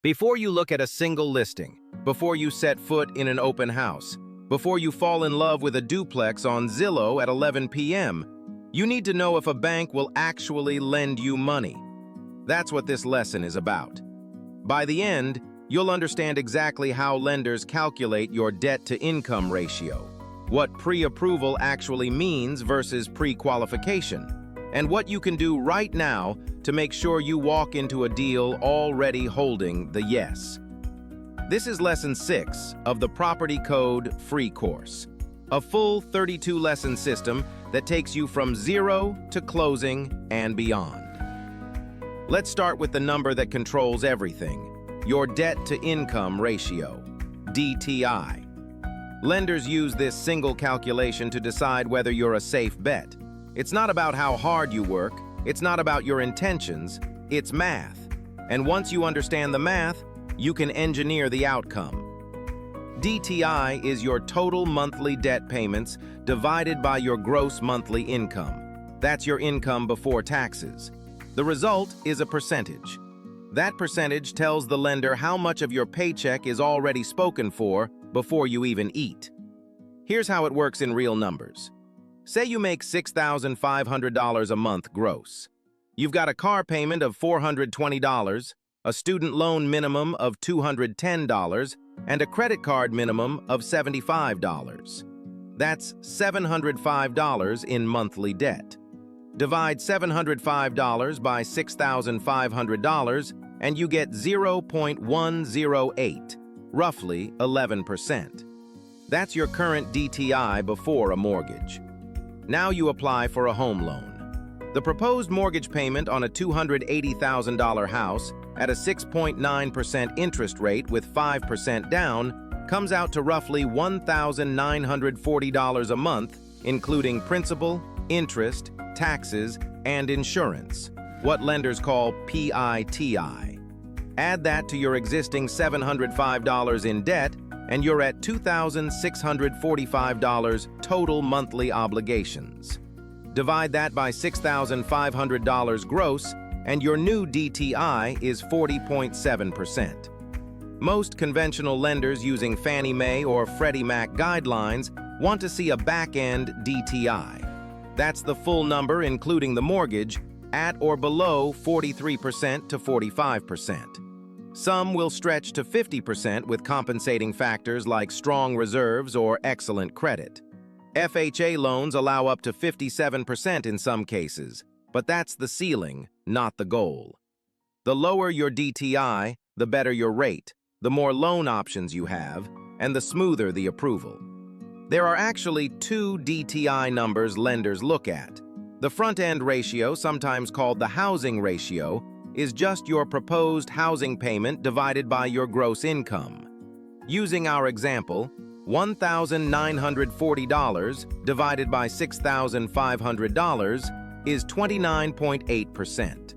Before you look at a single listing, before you set foot in an open house, before you fall in love with a duplex on Zillow at 11 p.m., you need to know if a bank will actually lend you money. That's what this lesson is about. By the end, you'll understand exactly how lenders calculate your debt-to-income ratio, what pre-approval actually means versus pre-qualification, and what you can do right now to make sure you walk into a deal already holding the yes. This is Lesson 6 of the Property Code Free course, a full 32-lesson system that takes you from zero to closing and beyond. Let's start with the number that controls everything, your debt-to-income ratio, DTI. Lenders use this single calculation to decide whether you're a safe bet. It's not about how hard you work, it's not about your intentions, it's math. And once you understand the math, you can engineer the outcome. DTI is your total monthly debt payments divided by your gross monthly income. That's your income before taxes. The result is a percentage. That percentage tells the lender how much of your paycheck is already spoken for before you even eat. Here's how it works in real numbers. Say you make $6,500 a month gross. You've got a car payment of $420, a student loan minimum of $210, and a credit card minimum of $75. That's $705 in monthly debt. Divide $705 by $6,500 and you get 0.108, roughly 11%. That's your current DTI before a mortgage. Now you apply for a home loan. The proposed mortgage payment on a $280,000 house at a 6.9% interest rate with 5% down comes out to roughly $1,940 a month, including principal, interest, taxes, and insurance, what lenders call PITI. Add that to your existing $705 in debt, and you're at $2,645 total monthly obligations. Divide that by $6,500 gross, and your new DTI is 40.7%. Most conventional lenders using Fannie Mae or Freddie Mac guidelines want to see a back-end DTI. That's the full number, including the mortgage, at or below 43% to 45%. Some will stretch to 50% with compensating factors like strong reserves or excellent credit. FHA loans allow up to 57% in some cases, but that's the ceiling, not the goal. The lower your DTI, the better your rate, the more loan options you have, and the smoother the approval. There are actually two DTI numbers lenders look at. The front-end ratio, sometimes called the housing ratio, is just your proposed housing payment divided by your gross income. Using our example, $1,940 divided by $6,500 is 29.8%.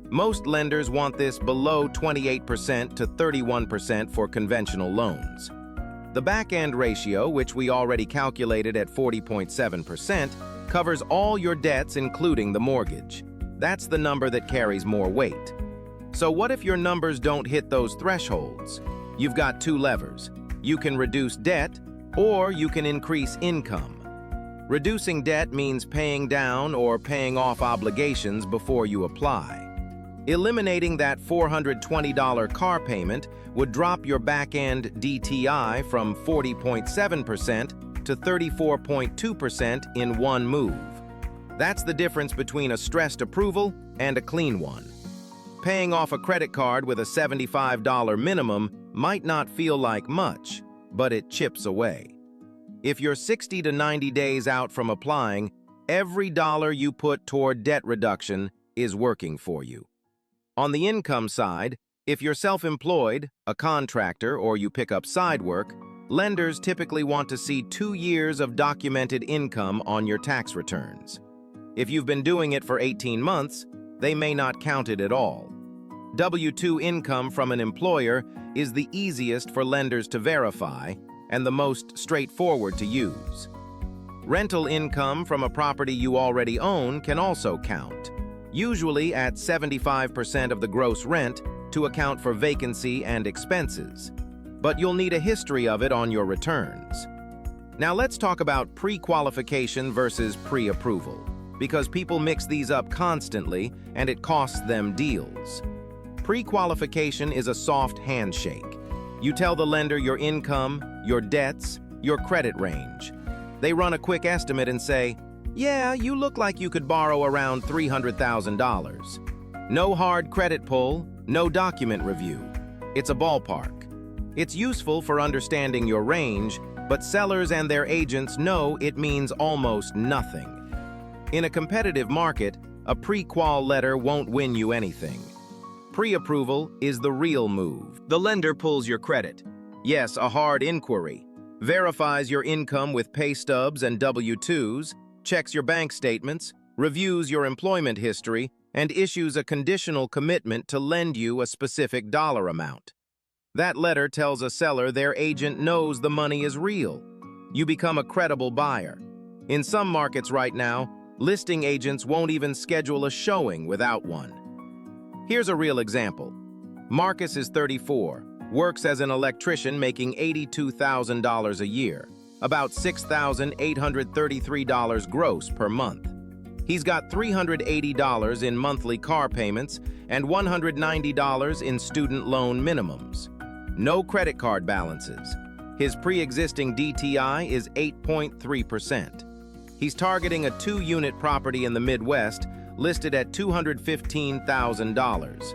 Most lenders want this below 28% to 31% for conventional loans. The back-end ratio, which we already calculated at 40.7%, covers all your debts including the mortgage. That's the number that carries more weight. So what if your numbers don't hit those thresholds? You've got two levers. You can reduce debt, or you can increase income. Reducing debt means paying down or paying off obligations before you apply. Eliminating that $420 car payment would drop your back-end DTI from 40.7% to 34.2% in one move. That's the difference between a stressed approval and a clean one. Paying off a credit card with a $75 minimum might not feel like much, but it chips away. If you're 60 to 90 days out from applying, every dollar you put toward debt reduction is working for you. On the income side, if you're self-employed, a contractor, or you pick up side work, lenders typically want to see 2 years of documented income on your tax returns. If you've been doing it for 18 months, they may not count it at all. W-2 income from an employer is the easiest for lenders to verify and the most straightforward to use. Rental income from a property you already own can also count. Usually at 75% of the gross rent, to account for vacancy and expenses, but you'll need a history of it on your returns. Now let's talk about pre-qualification versus pre-approval, because people mix these up constantly and it costs them deals. Pre-qualification is a soft handshake. You tell the lender your income, your debts, your credit range. They run a quick estimate and say, "Yeah, you look like you could borrow around $300,000. No hard credit pull, no document review. It's a ballpark. It's useful for understanding your range, but sellers and their agents know it means almost nothing. In a competitive market, a pre-qual letter won't win you anything. Pre-approval is the real move. The lender pulls your credit. Yes, a hard inquiry. Verifies your income with pay stubs and W-2s, checks your bank statements, reviews your employment history, and issues a conditional commitment to lend you a specific dollar amount. That letter tells a seller their agent knows the money is real. You become a credible buyer. In some markets right now, listing agents won't even schedule a showing without one. Here's a real example. Marcus is 34, works as an electrician making $82,000 a year, about $6,833 gross per month. He's got $380 in monthly car payments and $190 in student loan minimums. No credit card balances. His pre-existing DTI is 8.3%. He's targeting a 2-unit property in the Midwest listed at $215,000.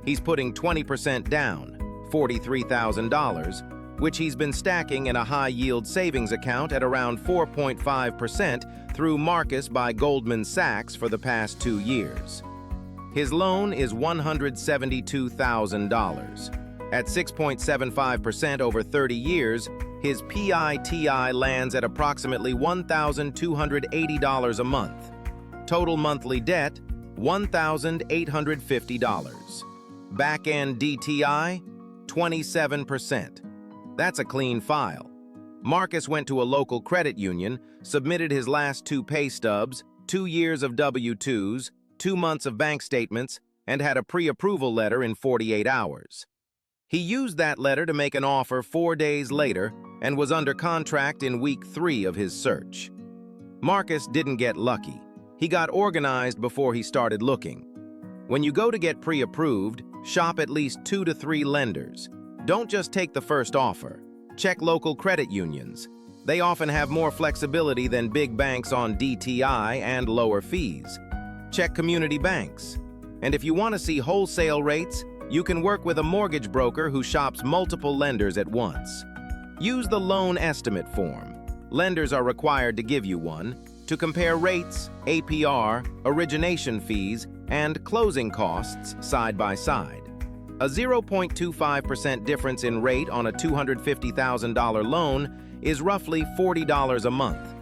He's putting 20% down, $43,000, which he's been stacking in a high-yield savings account at around 4.5% through Marcus by Goldman Sachs for the past 2 years. His loan is $172,000. At 6.75% over 30 years, his PITI lands at approximately $1,280 a month. Total monthly debt, $1,850. Back-end DTI, 27%. That's a clean file. Marcus went to a local credit union, submitted his last 2 pay stubs, 2 years of W-2s, 2 months of bank statements, and had a pre-approval letter in 48 hours. He used that letter to make an offer 4 days later and was under contract in week 3 of his search. Marcus didn't get lucky. He got organized before he started looking. When you go to get pre-approved, shop at least 2 to 3 lenders. Don't just take the first offer. Check local credit unions. They often have more flexibility than big banks on DTI and lower fees. Check community banks. And if you want to see wholesale rates, you can work with a mortgage broker who shops multiple lenders at once. Use the loan estimate form. Lenders are required to give you one to compare rates, APR, origination fees, and closing costs side by side. A 0.25% difference in rate on a $250,000 loan is roughly $40 a month.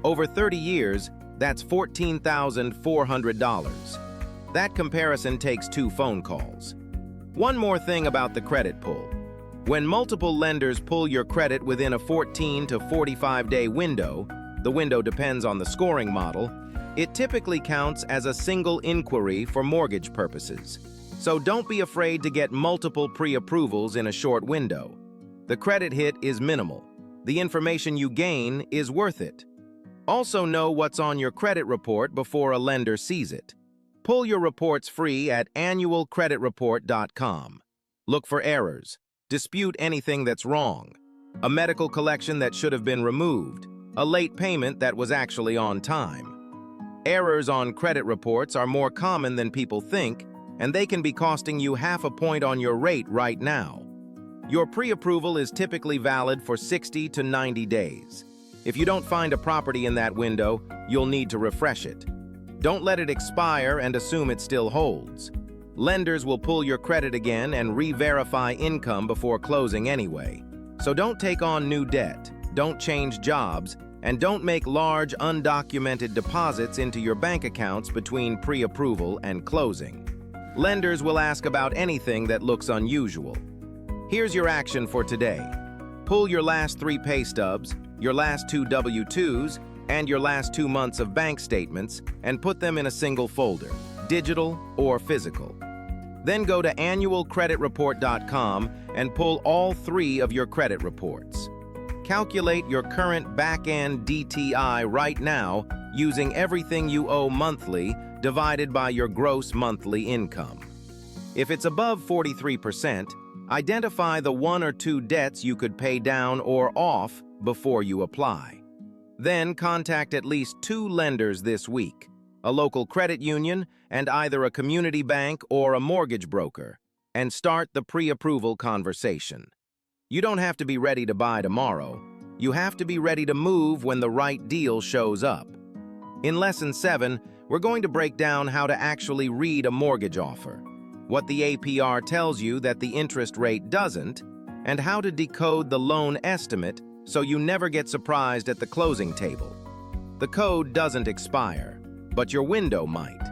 Over 30 years, that's $14,400. That comparison takes 2 phone calls. One more thing about the credit pull. When multiple lenders pull your credit within a 14 to 45-day window, the window depends on the scoring model, it typically counts as a single inquiry for mortgage purposes. So don't be afraid to get multiple pre-approvals in a short window. The credit hit is minimal. The information you gain is worth it. Also know what's on your credit report before a lender sees it. Pull your reports free at annualcreditreport.com. Look for errors. Dispute anything that's wrong. A medical collection that should have been removed. A late payment that was actually on time. Errors on credit reports are more common than people think, and they can be costing you half a point on your rate right now. Your pre-approval is typically valid for 60 to 90 days. If you don't find a property in that window, you'll need to refresh it. Don't let it expire and assume it still holds. Lenders will pull your credit again and re-verify income before closing anyway. So don't take on new debt, don't change jobs, and don't make large undocumented deposits into your bank accounts between pre-approval and closing. Lenders will ask about anything that looks unusual. Here's your action for today. Pull your last 3 pay stubs, your last 2 W-2s, and your last 2 months of bank statements and put them in a single folder, digital or physical. Then go to annualcreditreport.com and pull all 3 of your credit reports. Calculate your current back-end DTI right now using everything you owe monthly divided by your gross monthly income. If it's above 43%, identify the 1 or 2 debts you could pay down or off before you apply. Then contact at least 2 lenders this week, a local credit union and either a community bank or a mortgage broker, and start the pre-approval conversation. You don't have to be ready to buy tomorrow. You have to be ready to move when the right deal shows up. In Lesson 7, we're going to break down how to actually read a mortgage offer, what the APR tells you that the interest rate doesn't, and how to decode the loan estimate so you never get surprised at the closing table. The code doesn't expire, but your window might.